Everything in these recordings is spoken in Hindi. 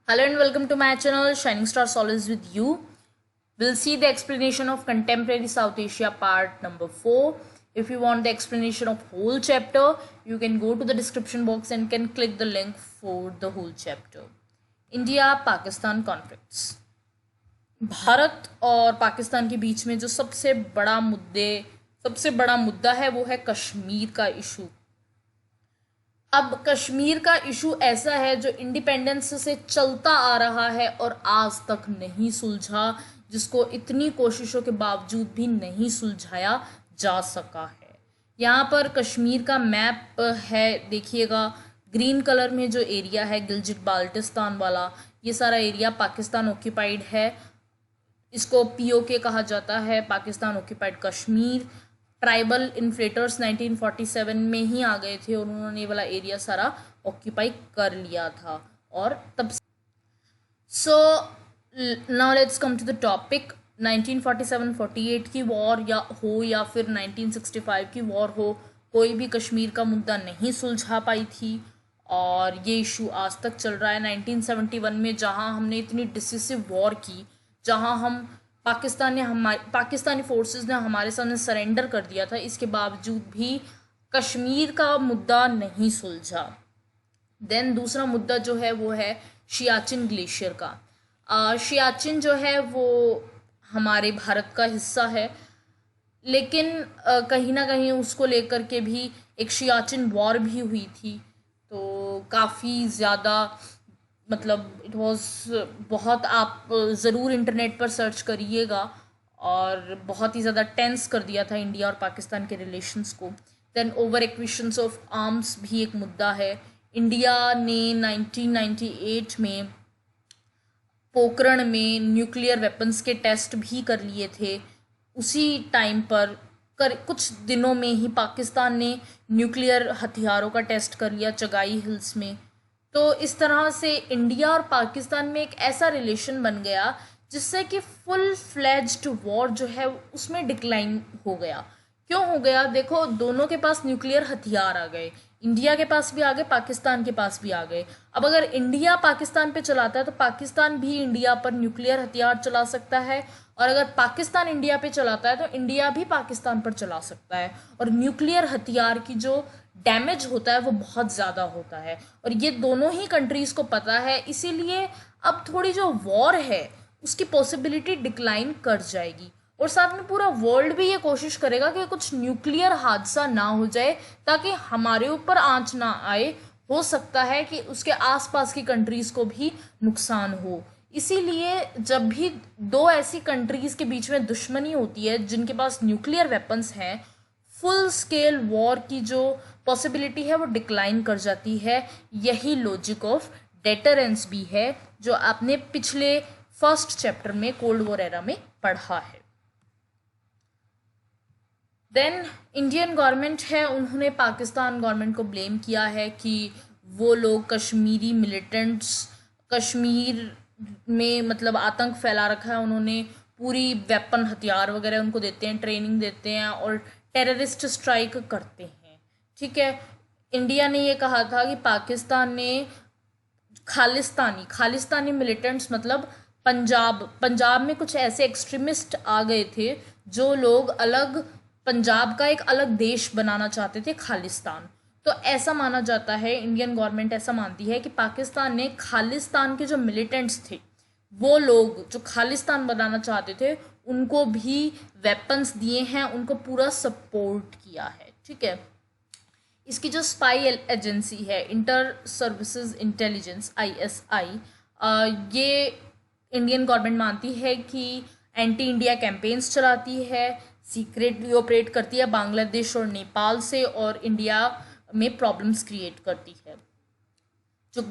Hello and welcome to my channel Shining Star Solace with you. We'll see the explanation of Contemporary South Asia part number 4. If you want the explanation of whole chapter, you can go to the description box and can click the link for the whole chapter. India-Pakistan conflicts. Bharat और पाकिस्तान के बीच में जो सबसे बड़ा मुद्दा है वो है कश्मीर का इशू। अब कश्मीर का इशू ऐसा है जो इंडिपेंडेंस से चलता आ रहा है और आज तक नहीं सुलझा, जिसको इतनी कोशिशों के बावजूद भी नहीं सुलझाया जा सका है। यहाँ पर कश्मीर का मैप है, देखिएगा ग्रीन कलर में जो एरिया है गिलजिट बाल्टिस्तान वाला, ये सारा एरिया पाकिस्तान ऑक्यूपाइड है। इसको पीओके कहा जाता है, Pakistan occupied Kashmir. Tribal inflators 1947 में ही आ गए थे और उन्होंने ये वाला एरिया सारा ऑक्यूपाई कर लिया था और तब so now let's come to the topic. 1947-48 की वॉर या फिर 1965 की वॉर हो, कोई भी कश्मीर का मुद्दा नहीं सुलझा पाई थी और ये इशू आज तक चल रहा है। 1971 में जहाँ हमने इतनी डिसिसिव वॉर की, जहाँ हम पाकिस्तानी फोर्सेस ने हमारे सामने सरेंडर कर दिया था, इसके बावजूद भी कश्मीर का मुद्दा नहीं सुलझा। देन दूसरा मुद्दा जो है वो है सियाचिन ग्लेशियर का। सियाचिन जो है वो हमारे भारत का हिस्सा है, लेकिन कहीं ना कहीं उसको लेकर के भी एक सियाचिन वॉर भी हुई थी, तो काफ़ी ज़्यादा मतलब इट वॉज बहुत, आप ज़रूर इंटरनेट पर सर्च करिएगा, और बहुत ही ज़्यादा टेंस कर दिया था इंडिया और पाकिस्तान के रिलेशंस को। Then over acquisitions of arms भी एक मुद्दा है। इंडिया ने 1998 में पोखरण में न्यूक्लियर वेपन्स के टेस्ट भी कर लिए थे। उसी टाइम पर कुछ दिनों में ही पाकिस्तान ने न्यूक्लियर हथियारों का टेस्ट कर लिया चगाई हिल्स में। तो इस तरह से इंडिया और पाकिस्तान में एक ऐसा रिलेशन बन गया जिससे कि फुल फ्लेज्ड वॉर जो है उसमें डिक्लाइन हो गया। क्यों हो गया? देखो, दोनों के पास न्यूक्लियर हथियार आ गए, इंडिया के पास भी आ गए, पाकिस्तान के पास भी आ गए। अब अगर इंडिया पाकिस्तान पे चलाता है तो पाकिस्तान भी इंडिया पर न्यूक्लियर हथियार चला सकता है, और अगर पाकिस्तान इंडिया पे चलाता है तो इंडिया भी पाकिस्तान पर चला सकता है, और न्यूक्लियर हथियार की जो डैमेज होता है वो बहुत ज़्यादा होता है, और ये दोनों ही कंट्रीज़ को पता है। इसीलिए अब थोड़ी जो वॉर है उसकी पॉसिबिलिटी डिक्लाइन कर जाएगी, और साथ में पूरा वर्ल्ड भी ये कोशिश करेगा कि कुछ न्यूक्लियर हादसा ना हो जाए ताकि हमारे ऊपर आंच ना आए। हो सकता है कि उसके आसपास की कंट्रीज़ को भी नुकसान हो। इसीलिए जब भी दो ऐसी कंट्रीज़ के बीच में दुश्मनी होती है जिनके पास न्यूक्लियर वेपन्स हैं, फुल स्केल वॉर की जो पॉसिबिलिटी है वो डिक्लाइन कर जाती है। यही लॉजिक ऑफ डेटरेंस भी है जो आपने पिछले फर्स्ट चैप्टर में कोल्ड वॉर एरा में पढ़ा है। देन इंडियन गवर्नमेंट है, उन्होंने पाकिस्तान गवर्नमेंट को ब्लेम किया है कि वो लोग कश्मीरी मिलिटेंट्स, कश्मीर में मतलब आतंक फैला रखा है, उन्होंने पूरी वेपन हथियार वगैरह उनको देते हैं, ट्रेनिंग देते हैं और टेररिस्ट स्ट्राइक करते हैं। ठीक है, इंडिया ने ये कहा था कि पाकिस्तान ने खालिस्तानी मिलिटेंट्स मतलब पंजाब में कुछ ऐसे एक्सट्रीमिस्ट आ गए थे जो लोग पंजाब का एक अलग देश बनाना चाहते थे, खालिस्तान। तो ऐसा माना जाता है, इंडियन गवर्नमेंट ऐसा मानती है कि पाकिस्तान ने खालिस्तान के जो मिलिटेंट्स थे, वो लोग जो खालिस्तान बनाना चाहते थे, उनको भी वेपन्स दिए हैं, उनको पूरा सपोर्ट किया है। ठीक है, इसकी जो स्पाई एजेंसी है इंटर सर्विसेज इंटेलिजेंस ISI, ये इंडियन गवर्नमेंट मानती है कि एंटी इंडिया कैंपेन्स चलाती है, सीक्रेटली ऑपरेट करती है बांग्लादेश और नेपाल से, और इंडिया में प्रॉब्लम्स क्रिएट करती है। जो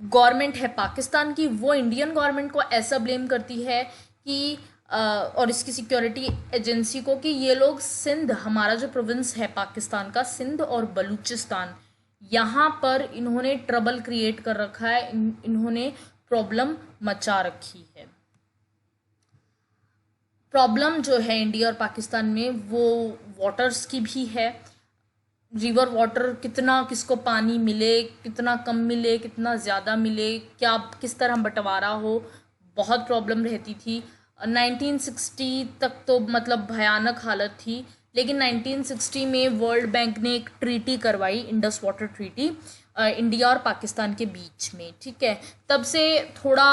गवर्नमेंट है पाकिस्तान की, वो इंडियन गवर्नमेंट को ऐसा ब्लेम करती है कि और इसकी सिक्योरिटी एजेंसी को कि ये लोग सिंध, हमारा जो प्रोविंस है पाकिस्तान का, सिंध और बलूचिस्तान, यहाँ पर इन्होंने ट्रबल क्रिएट कर रखा है, इन्होंने प्रॉब्लम मचा रखी है। प्रॉब्लम जो है इंडिया और पाकिस्तान में वो वाटर्स की भी है। रिवर वाटर कितना, किसको पानी मिले, कितना कम मिले, कितना ज़्यादा मिले, क्या किस तरह बंटवारा हो, बहुत प्रॉब्लम रहती थी। 1960 तक तो मतलब भयानक हालत थी, लेकिन 1960 में वर्ल्ड बैंक ने एक ट्रीटी करवाई, इंडस वाटर ट्रीटी, इंडिया और पाकिस्तान के बीच में, ठीक है। तब से थोड़ा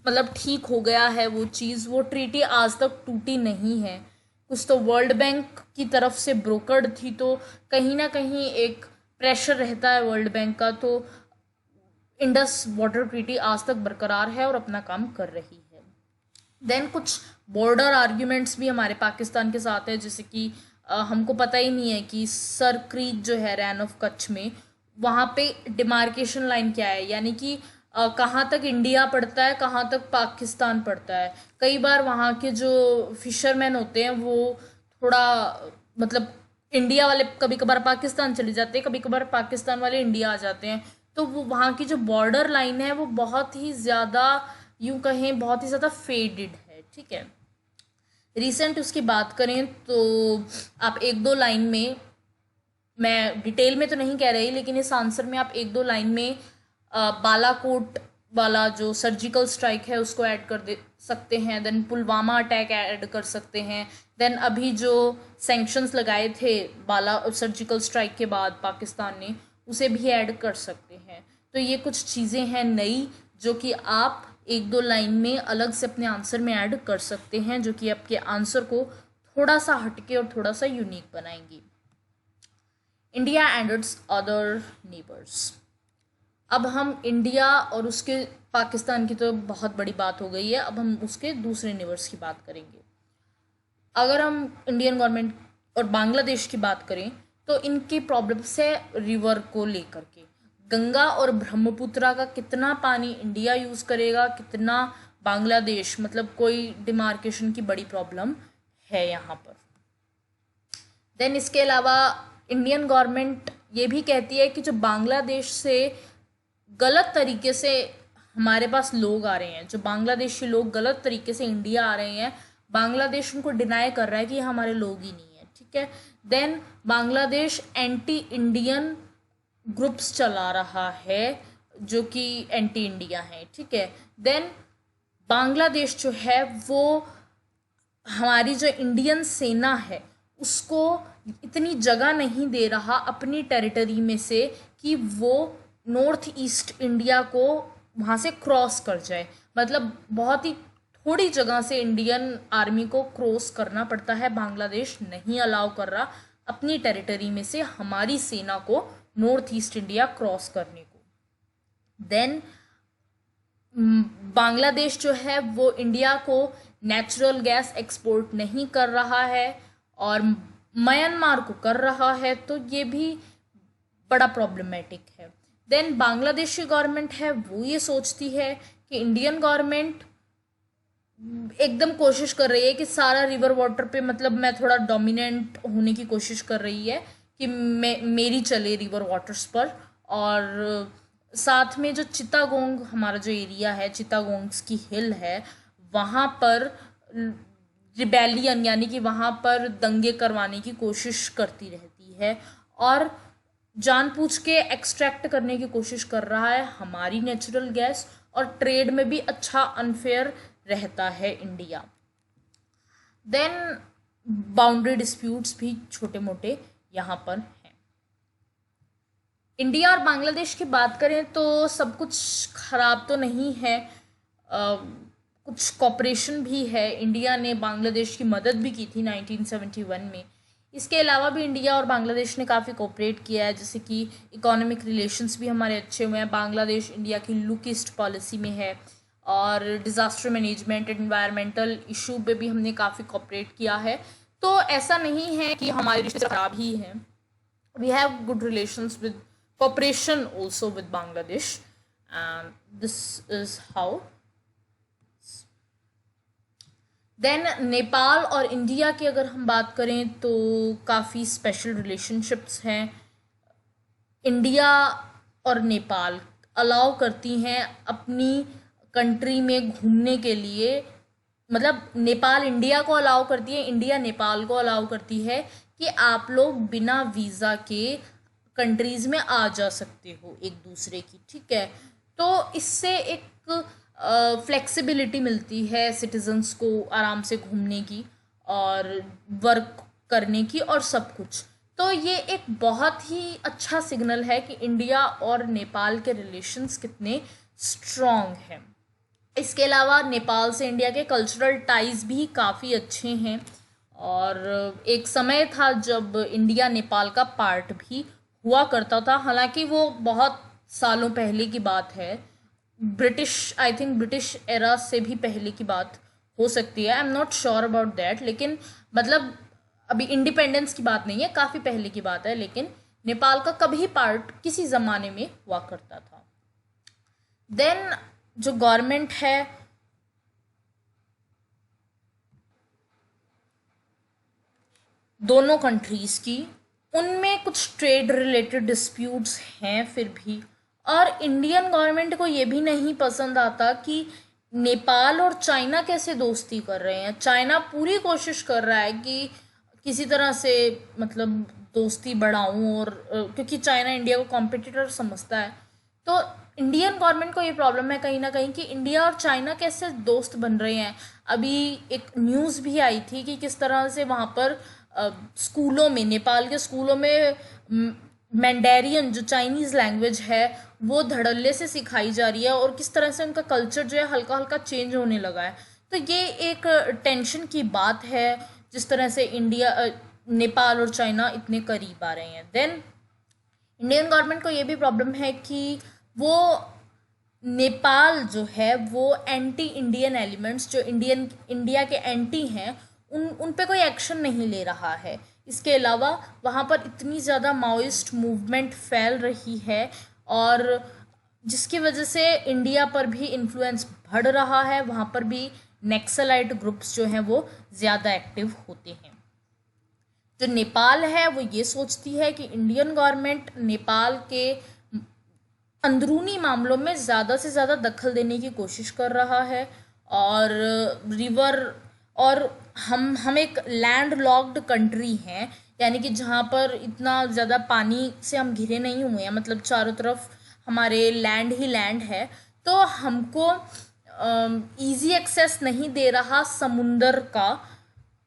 मतलब ठीक हो गया है वो चीज़। वो ट्रीटी आज तक टूटी नहीं है। कुछ तो वर्ल्ड बैंक की तरफ से ब्रोकर्ड थी, तो कहीं ना कहीं एक प्रेशर रहता है वर्ल्ड बैंक का, तो इंडस वाटर ट्रीटी आज तक बरकरार है और अपना काम कर रही है। देन कुछ बॉर्डर आर्ग्यूमेंट्स भी हमारे पाकिस्तान के साथ है, जैसे कि हमको पता ही नहीं है कि सर क्रीक जो है रैन ऑफ कच्छ में, वहाँ पे डिमार्केशन लाइन क्या है, यानी कि कहाँ तक इंडिया पड़ता है, कहाँ तक पाकिस्तान पड़ता है। कई बार वहाँ के जो फिशरमैन होते हैं वो थोड़ा मतलब इंडिया वाले कभी कभार पाकिस्तान चले जाते हैं, कभी कभार पाकिस्तान वाले इंडिया आ जाते हैं, तो वो वहाँ की जो बॉर्डर लाइन है वो बहुत ही ज़्यादा, यूँ कहें बहुत ही ज़्यादा फेडेड है, ठीक है। रिसेंट उसकी बात करें तो आप एक दो लाइन में, मैं डिटेल में तो नहीं कह रही, लेकिन इस आंसर में आप एक दो लाइन में बालाकोट वाला जो सर्जिकल स्ट्राइक है उसको ऐड कर दे सकते हैं। देन पुलवामा अटैक ऐड कर सकते हैं। देन अभी जो सैंक्शंस लगाए थे बाला सर्जिकल स्ट्राइक के बाद पाकिस्तान ने, उसे भी ऐड कर सकते हैं। तो ये कुछ चीज़ें हैं नई जो कि आप एक दो लाइन में अलग से अपने आंसर में ऐड कर सकते हैं, जो कि आपके आंसर को थोड़ा सा हटके और थोड़ा सा यूनिक बनाएंगी। India and it's other neighbours. अब हम इंडिया और उसके, पाकिस्तान की तो बहुत बड़ी बात हो गई है, अब हम उसके दूसरे नेबर्स की बात करेंगे। अगर हम इंडियन गवर्नमेंट और बांग्लादेश की बात करें तो इनकी प्रॉब्लम्स है रिवर को लेकर के। गंगा और ब्रह्मपुत्रा का कितना पानी इंडिया यूज़ करेगा, कितना बांग्लादेश, मतलब कोई डिमार्केशन की बड़ी प्रॉब्लम है यहाँ पर। देन इसके अलावा इंडियन गवर्नमेंट ये भी कहती है कि जो बांग्लादेश से गलत तरीके से हमारे पास लोग आ रहे हैं, जो बांग्लादेशी लोग गलत तरीके से इंडिया आ रहे हैं, बांग्लादेश उनको डिनाई कर रहा है कि ये हमारे लोग ही नहीं है, ठीक है। Then Bangladesh anti Indian groups चला रहा है जो कि एंटी इंडिया है, ठीक है। देन बांग्लादेश जो है वो हमारी जो इंडियन सेना है उसको इतनी जगह नहीं दे रहा अपनी टेरिटरी में से कि वो नॉर्थ ईस्ट इंडिया को वहाँ से क्रॉस कर जाए। मतलब बहुत ही थोड़ी जगह से इंडियन आर्मी को क्रॉस करना पड़ता है, बांग्लादेश नहीं अलाउ कर रहा अपनी टेरिटरी में से हमारी सेना को नॉर्थ ईस्ट इंडिया क्रॉस करने को। देन बांग्लादेश जो है वो इंडिया को नेचुरल गैस एक्सपोर्ट नहीं कर रहा है और म्यांमार को कर रहा है, तो ये भी बड़ा प्रॉब्लमेटिक है। देन बांग्लादेशी गवर्नमेंट है वो ये सोचती है कि इंडियन गवर्नमेंट एकदम कोशिश कर रही है कि सारा रिवर वाटर पे, मतलब मैं थोड़ा डोमिनेंट होने की कोशिश कर रही है कि मेरी चले रिवर वाटर्स पर। और साथ में जो चिटागोंग हमारा जो एरिया है, चिटागोंग्स की हिल है, वहाँ पर रिबेलियन यानी कि वहाँ पर दंगे करवाने की कोशिश करती रहती है और जानबूझ के एक्सट्रैक्ट करने की कोशिश कर रहा है हमारी नेचुरल गैस, और ट्रेड में भी अच्छा अनफेयर रहता है इंडिया। देन बाउंड्री डिस्प्यूट्स भी छोटे मोटे यहाँ पर हैं। इंडिया और बांग्लादेश की बात करें तो सब कुछ खराब तो नहीं है, कुछ कॉपरेशन भी है। इंडिया ने बांग्लादेश की मदद भी की थी 1971 में। इसके अलावा भी इंडिया और बांग्लादेश ने काफ़ी कोऑपरेट किया है, जैसे कि इकोनॉमिक रिलेशंस भी हमारे अच्छे हुए हैं। बांग्लादेश इंडिया की लुक ईस्ट पॉलिसी में है और डिज़ास्टर मैनेजमेंट, एनवायरमेंटल इशू पे भी हमने काफ़ी कोऑपरेट किया है। तो ऐसा नहीं है कि हमारे रिश्ते खराब ही हैं। We have good relations with cooperation also with Bangladesh, this is how. Then Nepal और इंडिया की अगर हम बात करें तो काफ़ी स्पेशल रिलेशनशिप्स हैं। इंडिया और नेपाल अलाउ करती हैं अपनी कंट्री में घूमने के लिए, मतलब नेपाल इंडिया को अलाउ करती है, इंडिया नेपाल को अलाउ करती है कि आप लोग बिना वीज़ा के कंट्रीज़ में आ जा सकते हो एक दूसरे की, ठीक है। तो इससे एक फ्लेक्सिबिलिटी मिलती है सिटीजन्स को आराम से घूमने की और वर्क करने की और सब कुछ। तो ये एक बहुत ही अच्छा सिग्नल है कि इंडिया और नेपाल के रिलेशंस कितने स्ट्रॉन्ग हैं। इसके अलावा नेपाल से इंडिया के कल्चरल टाइज भी काफ़ी अच्छे हैं और एक समय था जब इंडिया नेपाल का पार्ट भी हुआ करता था, हालांकि वो बहुत सालों पहले की बात है। आई थिंक ब्रिटिश एरा से भी पहले की बात हो सकती है, I am not sure about that, लेकिन मतलब अभी इंडिपेंडेंस की बात नहीं है, काफ़ी पहले की बात है, लेकिन नेपाल का कभी पार्ट किसी ज़माने में हुआ करता था। देन जो गवर्नमेंट है दोनों कंट्रीज़ की, उनमें कुछ ट्रेड रिलेटेड डिस्प्यूट्स हैं फिर भी, और इंडियन गवर्नमेंट को ये भी नहीं पसंद आता कि नेपाल और चाइना कैसे दोस्ती कर रहे हैं। चाइना पूरी कोशिश कर रहा है कि किसी तरह से मतलब दोस्ती बढ़ाऊं, और क्योंकि चाइना इंडिया को कॉम्पिटिटर समझता है। तो इंडियन गवर्नमेंट को ये प्रॉब्लम है कहीं ना कहीं कि इंडिया और चाइना कैसे दोस्त बन रहे हैं। अभी एक न्यूज़ भी आई थी कि किस तरह से वहाँ पर स्कूलों में, नेपाल के स्कूलों में मैंडेरियन जो चाइनीज़ लैंग्वेज है वो धड़ल्ले से सिखाई जा रही है, और किस तरह से उनका कल्चर जो है हल्का हल्का चेंज होने लगा है। तो ये एक टेंशन की बात है जिस तरह से नेपाल और चाइना इतने करीब आ रहे हैं। देन इंडियन गवर्नमेंट को ये भी प्रॉब्लम है कि वो नेपाल जो है वो एंटी इंडियन एलिमेंट्स जो इंडिया के एंटी हैं उन पे कोई एक्शन नहीं ले रहा है। इसके अलावा वहाँ पर इतनी ज़्यादा माओइस्ट मूवमेंट फैल रही है और जिसकी वजह से इंडिया पर भी इन्फ्लुएंस बढ़ रहा है, वहाँ पर भी नेक्सलाइट ग्रुप्स जो हैं वो ज़्यादा एक्टिव होते हैं। जो नेपाल है वो ये सोचती है कि इंडियन गवर्नमेंट नेपाल के अंदरूनी मामलों में ज़्यादा से ज़्यादा दखल देने की कोशिश कर रहा है, और रिवर और हम एक लैंड लॉक्ड कंट्री हैं, यानी कि जहाँ पर इतना ज़्यादा पानी से हम घिरे नहीं हुए हैं, मतलब चारों तरफ हमारे लैंड ही लैंड है। तो हमको इजी एक्सेस नहीं दे रहा समुंदर का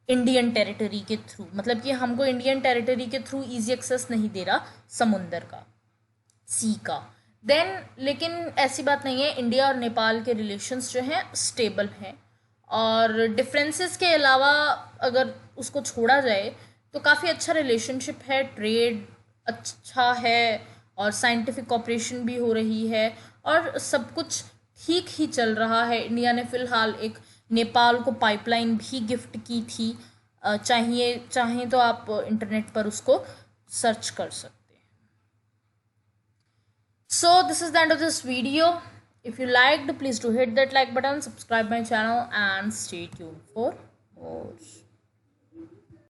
इंडियन टेरिटरी के थ्रू, मतलब कि हमको इंडियन टेरिटरी के थ्रू इजी एक्सेस नहीं दे रहा समुंदर का, सी का। देन लेकिन ऐसी बात नहीं है, इंडिया और नेपाल के रिलेशंस जो हैं स्टेबल हैं, और डिफरेंसेस के अलावा अगर उसको छोड़ा जाए तो काफ़ी अच्छा रिलेशनशिप है, ट्रेड अच्छा है और साइंटिफिक कॉपरेशन भी हो रही है और सब कुछ ठीक ही चल रहा है। इंडिया ने फ़िलहाल एक नेपाल को पाइपलाइन भी गिफ्ट की थी, चाहें तो आप इंटरनेट पर उसको सर्च कर सकते हैं। So this is the end of this video. If you liked, please do hit that like button, subscribe my channel and stay tuned for more.